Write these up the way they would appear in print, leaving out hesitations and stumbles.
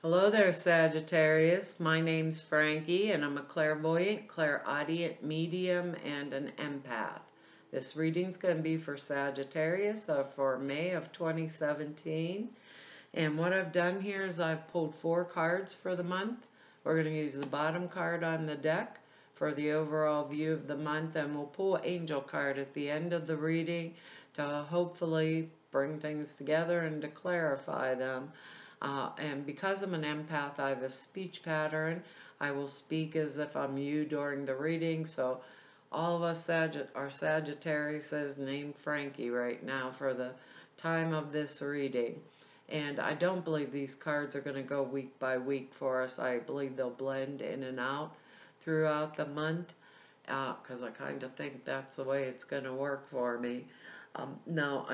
Hello there, Sagittarius. My name's Frankie, and I'm a clairvoyant, clairaudient medium, and an empath. This reading's going to be for Sagittarius for May of 2017. And what I've done here is I've pulled 4 cards for the month. We're going to use the bottom card on the deck for the overall view of the month, and we'll pull an angel card at the end of the reading to hopefully bring things together and to clarify them. And because I'm an empath, I have a speech pattern. I will speak as if I'm you during the reading. So all of us are Sagittarius named Frankie right now for the time of this reading. And I don't believe these cards are going to go week by week for us. I believe they'll blend in and out throughout the month because I kind of think that's the way it's going to work for me. Now,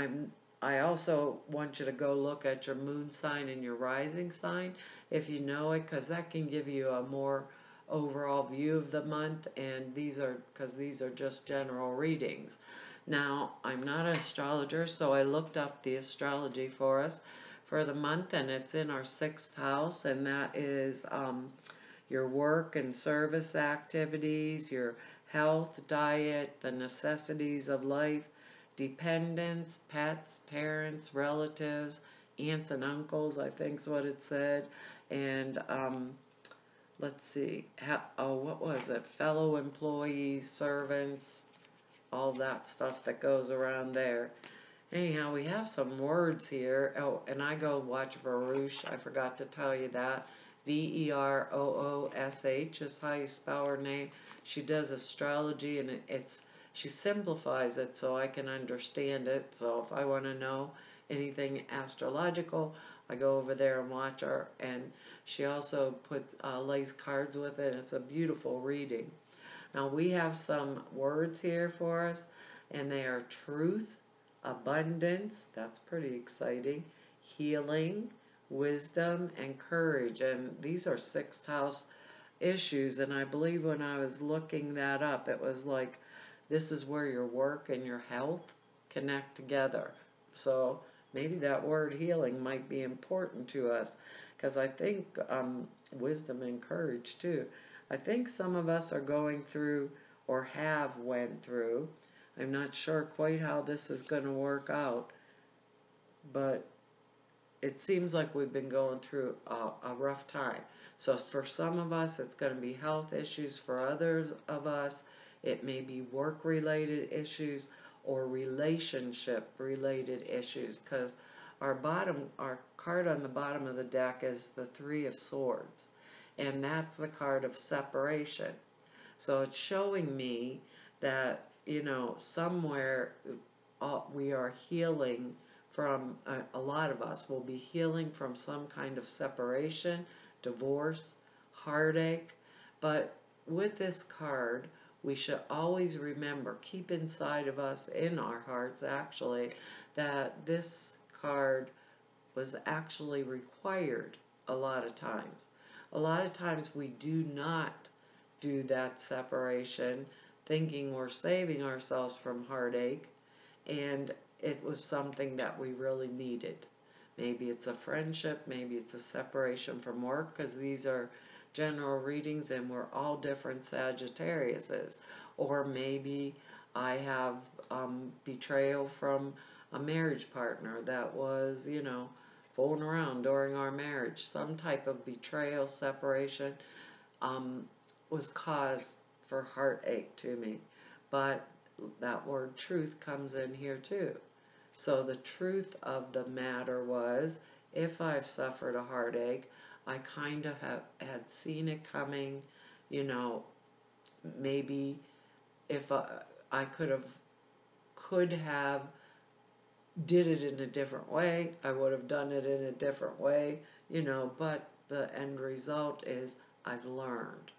I also want you to go look at your moon sign and your rising sign if you know it, because that can give you a more overall view of the month, and these are just general readings. Now, I'm not an astrologer, so I looked up the astrology for us for the month, and it's in our 6th house, and that is your work and service activities, your health, diet, the necessities of life, dependents, pets, parents, relatives, aunts and uncles, I think's what it said. And let's see, what was it? Fellow employees, servants, all that stuff that goes around there. Anyhow, we have some words here. Oh, and I go watch Veroush. I forgot to tell you that. Veroosh is how you spell her name. She does astrology, and she simplifies it so I can understand it. So if I want to know anything astrological, I go over there and watch her. And she also lays cards with it. It's a beautiful reading. Now we have some words here for us, and they are truth, abundance, that's pretty exciting, healing, wisdom, and courage. And these are 6th house issues, and I believe when I was looking that up, it was like this is where your work and your health connect together. So maybe that word healing might be important to us, because I think wisdom and courage too. I think some of us are going through or have went through. I'm not sure quite how this is going to work out, but it seems like we've been going through a rough time. So for some of us, it's going to be health issues. For others of us, it may be work-related issues or relationship-related issues, because our card on the bottom of the deck is the 3 of Swords, and that's the card of separation. So it's showing me that, somewhere we are healing from, a lot of us will be healing from some kind of separation, divorce, heartache. But with this card, we should always remember, keep inside of us, in our hearts actually, that this card was actually required a lot of times. A lot of times we do not do that separation thinking we're saving ourselves from heartache, and it was something that we really needed. Maybe it's a friendship, maybe it's a separation from work, because these are general readings and we're all different Sagittariuses. Or maybe I have betrayal from a marriage partner that was, fooling around during our marriage. Some type of betrayal, separation was cause for heartache to me. But that word truth comes in here too. So the truth of the matter was, if I've suffered a heartache, I kind of had seen it coming. Maybe if I could have did it in a different way, I would have done it in a different way, but the end result is I've learned.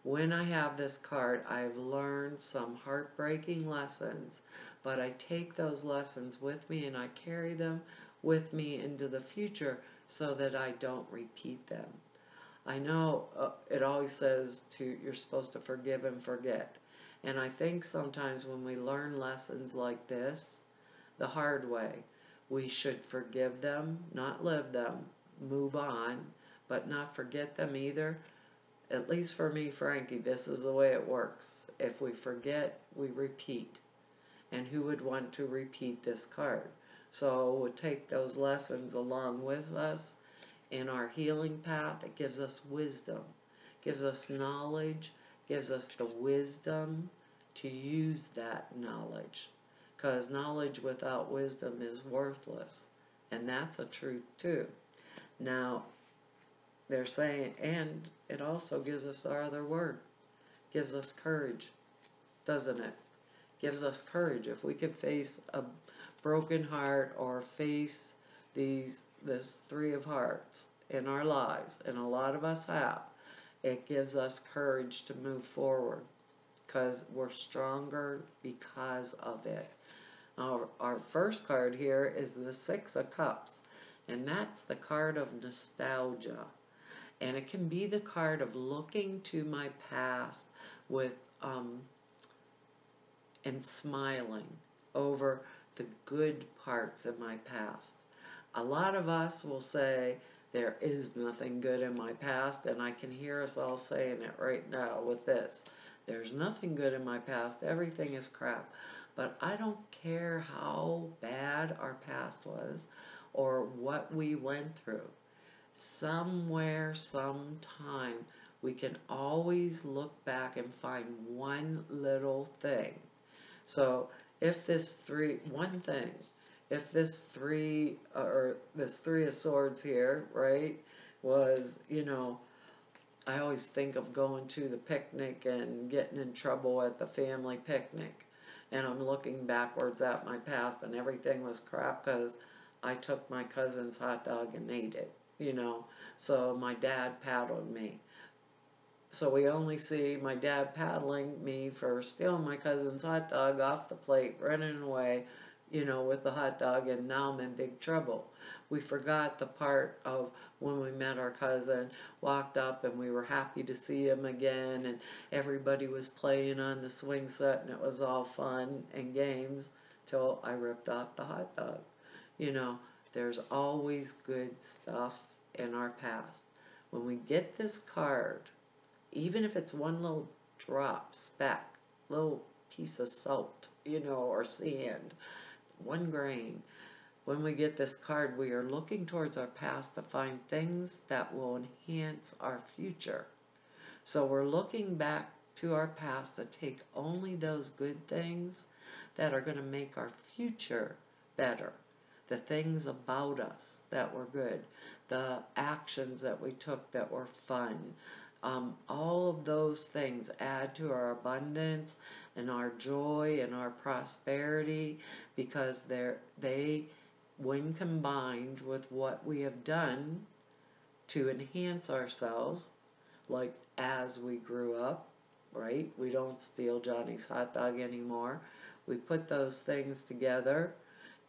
When I have this card, I've learned some heartbreaking lessons, but I take those lessons with me and I carry them with me into the future so that I don't repeat them. I know it always says you're supposed to forgive and forget. And I think sometimes when we learn lessons like this the hard way, we should forgive them, not live them, move on, but not forget them either. At least for me, Frankie, this is the way it works. If we forget, we repeat. And who would want to repeat this card? So we'll take those lessons along with us in our healing path. It gives us wisdom, gives us knowledge, gives us the wisdom to use that knowledge. Because knowledge without wisdom is worthless. And that's a truth too. Now, they're saying, and it also gives us our other word, gives us courage, doesn't it? Gives us courage. If we could face a broken heart or face this Three of Hearts in our lives, and a lot of us have, it gives us courage to move forward because we're stronger because of it. Our first card here is the Six of Cups, and that's the card of nostalgia. And it can be the card of looking to my past with and smiling over the good parts of my past. A lot of us will say, there is nothing good in my past, and I can hear us all saying it right now with this. There's nothing good in my past, everything is crap. But I don't care how bad our past was or what we went through. Somewhere, sometime, we can always look back and find one little thing. So if this one thing, if this Three of Swords here, right, was, I always think of going to the picnic and getting in trouble at the family picnic. And I'm looking backwards at my past and everything was crap because I took my cousin's hot dog and ate it, So my dad paddled me. So we only see my dad paddling me for stealing my cousin's hot dog off the plate, running away, with the hot dog, and now I'm in big trouble. We forgot the part of when we met our cousin, walked up, and we were happy to see him again, and everybody was playing on the swing set, and it was all fun and games till I ripped off the hot dog. There's always good stuff in our past. When we get this card, even if it's one little drop, speck, little piece of salt, or sand, 1 grain. When we get this card, we are looking towards our past to find things that will enhance our future. So we're looking back to our past to take only those good things that are going to make our future better. The things about us that were good, the actions that we took that were fun. All of those things add to our abundance and our joy and our prosperity because they, when combined with what we have done to enhance ourselves, like as we grew up, right? We don't steal Johnny's hot dog anymore. We put those things together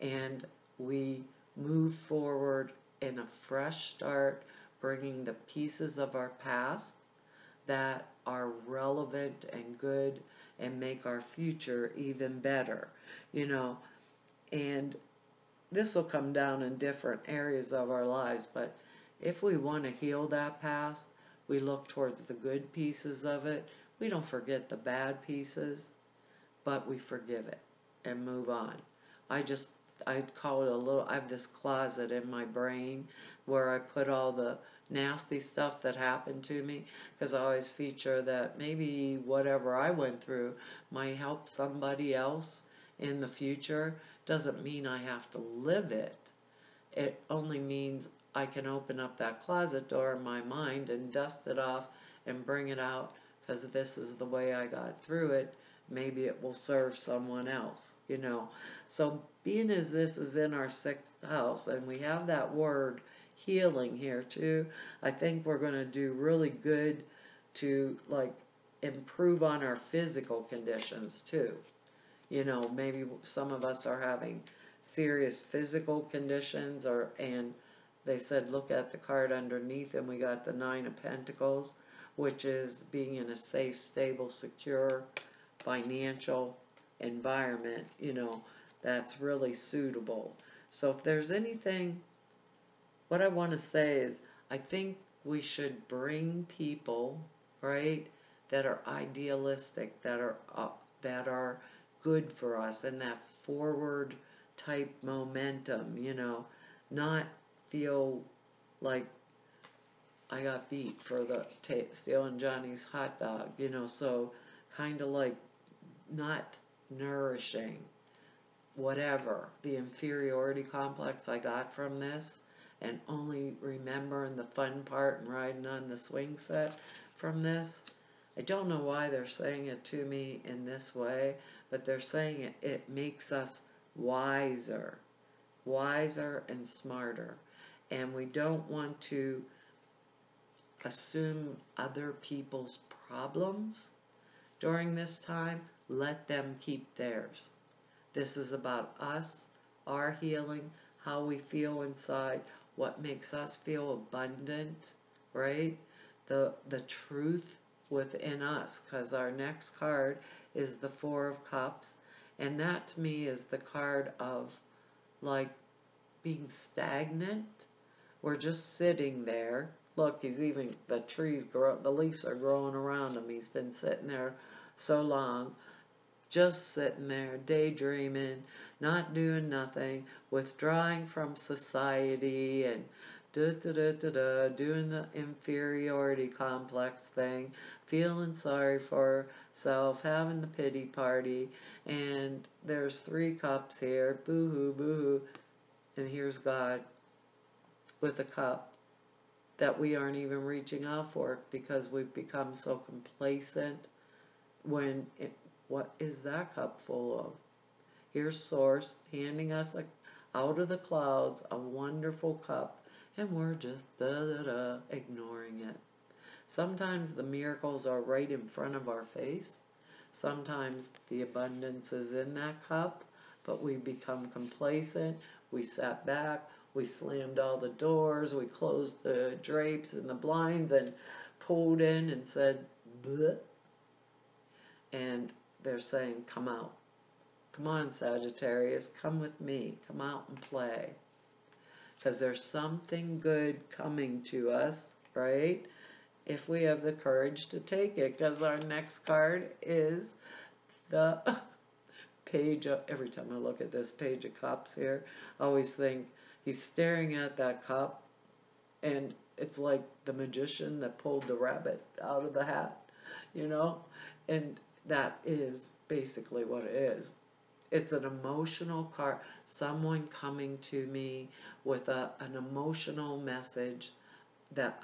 and we move forward in a fresh start, bringing the pieces of our past that are relevant and good and make our future even better, and this will come down in different areas of our lives, but if we want to heal that past, we look towards the good pieces of it. We don't forget the bad pieces, but we forgive it and move on. I'd call it I have this closet in my brain where I put all the nasty stuff that happened to me, because I always feature that maybe whatever I went through might help somebody else in the future. Doesn't mean I have to live it. It only means I can open up that closet door in my mind and dust it off and bring it out, because this is the way I got through it. Maybe it will serve someone else, So being as this is in our 6th house and we have that word healing here too, I think we're going to do really good to improve on our physical conditions too. Maybe some of us are having serious physical conditions, and they said look at the card underneath, and we got the 9 of Pentacles, which is being in a safe, stable, secure financial environment, that's really suitable. So if there's anything, what I want to say is, I think we should bring people, right, that are idealistic, that are good for us, and that forward type momentum, not feel like I got beat for the stealing Johnny's hot dog, so kind of like not nourishing whatever the inferiority complex I got from this, and only remembering the fun part and riding on the swing set from this. I don't know why they're saying it to me in this way, but they're saying it makes us wiser, wiser and smarter. And we don't want to assume other people's problems during this time. Let them keep theirs. This is about us, our healing, how we feel inside, what makes us feel abundant, right? The truth within us, because our next card is the Four of Cups, and that to me is the card of like being stagnant. We're just sitting there. Look, the the leaves are growing around him. He's been sitting there so long, just sitting there, daydreaming, not doing nothing, withdrawing from society, and doing the inferiority complex thing, feeling sorry for self, having the pity party, and there's 3 cups here, boo-hoo, boo-hoo, and here's God with a cup that we aren't even reaching out for because we've become so complacent. What is that cup full of? Here's Source handing us out of the clouds a wonderful cup, and we're just ignoring it. Sometimes the miracles are right in front of our face. Sometimes the abundance is in that cup, but we become complacent. We sat back. We slammed all the doors. We closed the drapes and the blinds and pulled in and said, bleh. And they're saying, come out. Come on, Sagittarius, come with me. Come out and play. Because there's something good coming to us, right? If we have the courage to take it. Because our next card is the page of, every time I look at this page of cups here, I always think he's staring at that cup, and it's like the magician that pulled the rabbit out of the hat, and that is basically what it is. It's an emotional card, someone coming to me with an emotional message that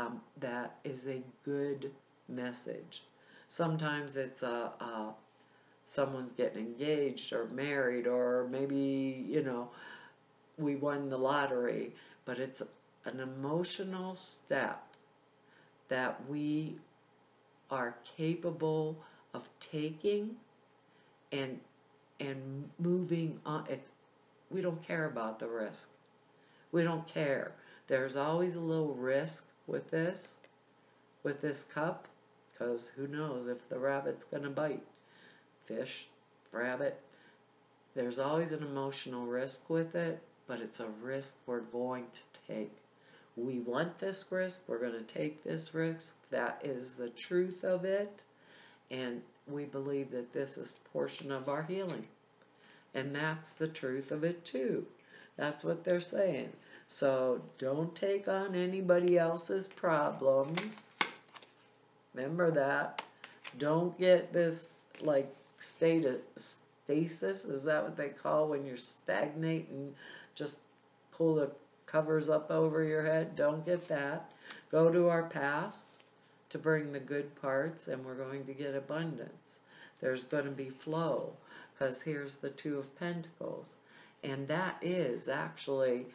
is a good message. Sometimes it's someone's getting engaged or married, or maybe, we won the lottery, but it's an emotional step that we are capable of taking and moving on. We don't care about the risk. We don't care. There's always a little risk with this cup, because who knows if the rabbit's going to bite. Fish, rabbit. There's always an emotional risk with it, but it's a risk we're going to take. We want this risk. We're going to take this risk. That is the truth of it. And we believe that this is a portion of our healing. And that's the truth of it too. That's what they're saying. So don't take on anybody else's problems. Remember that. Don't get this state of stasis. Is that what they call when you're stagnate and just pull the covers up over your head? Don't get that. Go to our past to bring the good parts, and we're going to get abundance. There's going to be flow, because here's the Two of Pentacles. And that is actually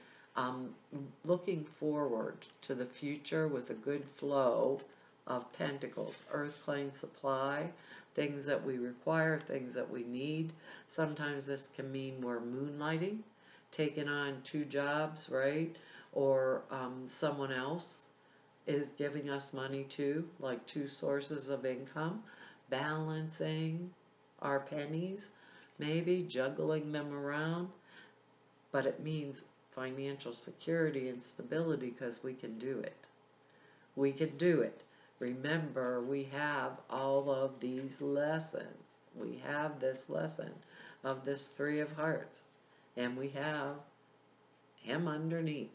looking forward to the future with a good flow of pentacles. Earth plane supply, things that we require, things that we need. Sometimes this can mean we're moonlighting, taking on 2 jobs, right? Or someone else is giving us money too, like 2 sources of income, balancing our pennies, maybe juggling them around. But it means financial security and stability, because we can do it. We can do it. Remember, we have all of these lessons. We have this lesson of this Three of Hearts. And we have him underneath.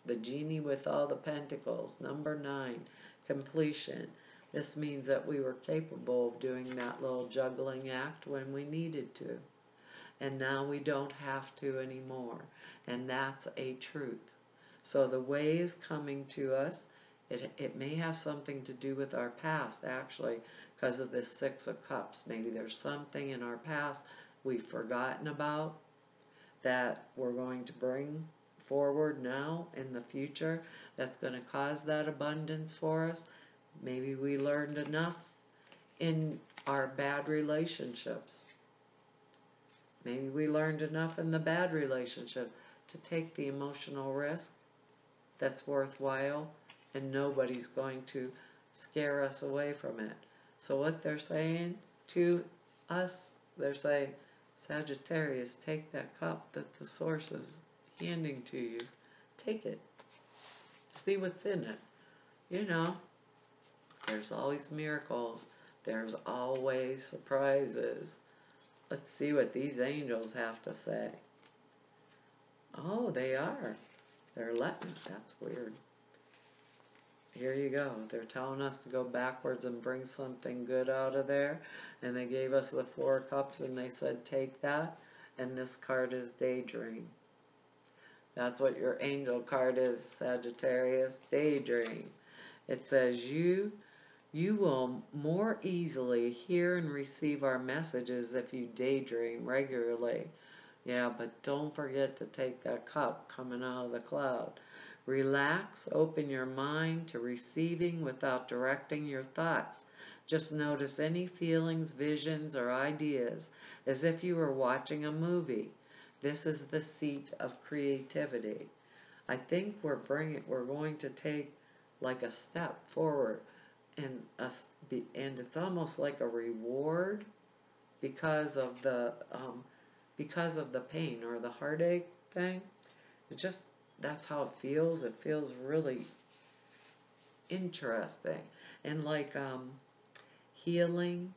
The genie with all the pentacles. Number 9, completion. This means that we were capable of doing that little juggling act when we needed to. And now we don't have to anymore. And that's a truth. So the way is coming to us. It may have something to do with our past, actually, because of this Six of Cups. Maybe there's something in our past we've forgotten about that we're going to bring forward now in the future that's going to cause that abundance for us. Maybe we learned enough in our bad relationships. Maybe we learned enough in the bad relationship to take the emotional risk that's worthwhile, and nobody's going to scare us away from it. So what they're saying to us, they're saying, Sagittarius, take that cup that the source is handing to you. Take it. See what's in it. You know, there's always miracles. There's always surprises. Let's see what these angels have to say. Oh, they are. They're letting. That's weird. Here you go. They're telling us to go backwards and bring something good out of there. And they gave us the Four of Cups and they said, take that. And this card is Daydream. That's what your angel card is, Sagittarius. Daydream. It says, you will more easily hear and receive our messages if you daydream regularly. Yeah, but don't forget to take that cup coming out of the cloud. Relax, open your mind to receiving without directing your thoughts. Just notice any feelings, visions, or ideas as if you were watching a movie. This is the seat of creativity. I think we're going to take like a step forward, and it's almost like a reward because of the pain or the heartache thing. That's how it feels. It feels really interesting. And like healing,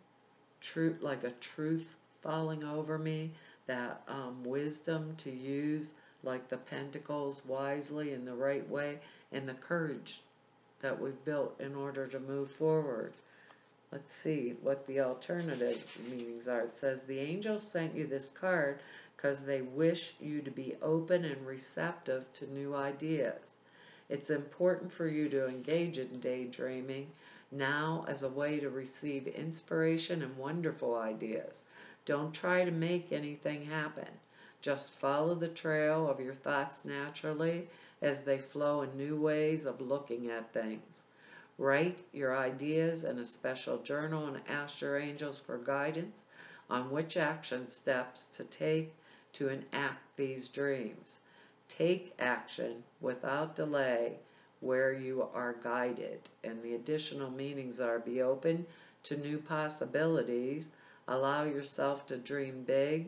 truth, like a truth falling over me, that wisdom to use like the pentacles wisely in the right way, and the courage that we've built in order to move forward. Let's see what the alternative meanings are. It says, the angels sent you this card because they wish you to be open and receptive to new ideas. It's important for you to engage in daydreaming now as a way to receive inspiration and wonderful ideas. Don't try to make anything happen. Just follow the trail of your thoughts naturally as they flow in new ways of looking at things. Write your ideas in a special journal and ask your angels for guidance on which action steps to take to enact these dreams. Take action without delay where you are guided. And the additional meanings are: be open to new possibilities, allow yourself to dream big,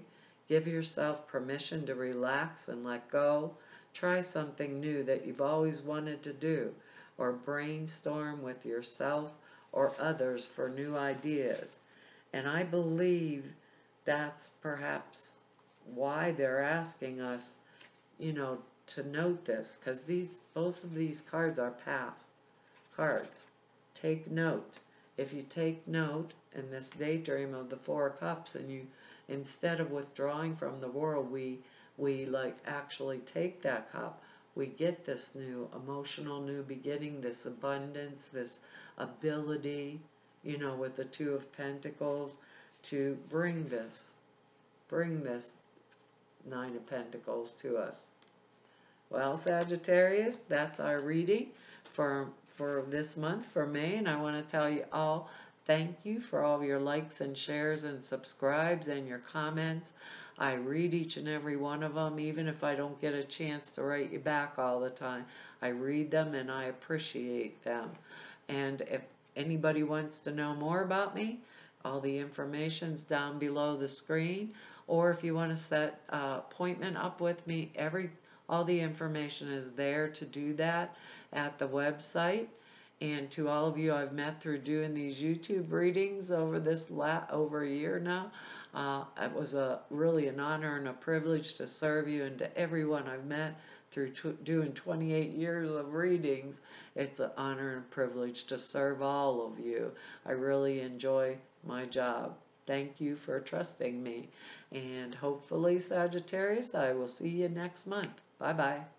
give yourself permission to relax and let go, try something new that you've always wanted to do, or brainstorm with yourself or others for new ideas. And I believe that's perhaps why they're asking us, to note this, because both of these cards are past cards. Take note. If you take note in this daydream of the Four of Cups, and you, instead of withdrawing from the world, we like actually take that cup, we get this new emotional new beginning, this abundance, this ability, with the Two of Pentacles to bring this Nine of Pentacles to us. Well, Sagittarius, that's our reading for this month, for May, and I want to tell you all thank you for all your likes and shares and subscribes and your comments. I read each and every one of them, even if I don't get a chance to write you back all the time. I read them and I appreciate them. And if anybody wants to know more about me, all the information's down below the screen. Or if you want to set an appointment up with me, all the information is there to do that at the website. And to all of you I've met through doing these YouTube readings over over a year now, it was really an honor and a privilege to serve you. And to everyone I've met through doing 28 years of readings, it's an honor and privilege to serve all of you. I really enjoy my job. Thank you for trusting me. And hopefully, Sagittarius, I will see you next month. Bye-bye.